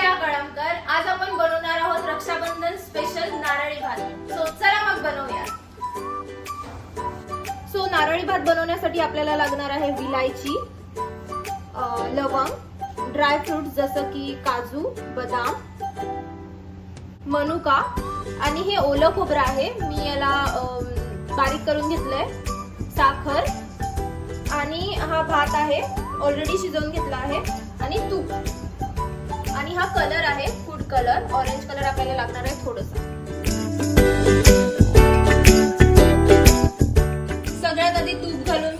श्रेया कळमकर. आज आपण बनवणार आहोत रक्षाबंधन स्पेशल नारळी भात. सो चला मग बनवूया. सो नारळी भात बनवण्यासाठी आपल्याला लागणार आहे विलायची, लवंग, ड्राय फ्रुट्स जसं की काजू, बदाम, मनुका आणि हे ओलं खोबरं आहे. मी याला बारीक करून घेतलंय, साखर आणि हा भात आहे ऑलरेडी शिजवून घेतला आहे आणि तूप आणि हा कलर आहे फूड कलर, ऑरेंज कलर आपल्याला लागणार आहे थोडंसं. सगळ्यात आधी तूप घालून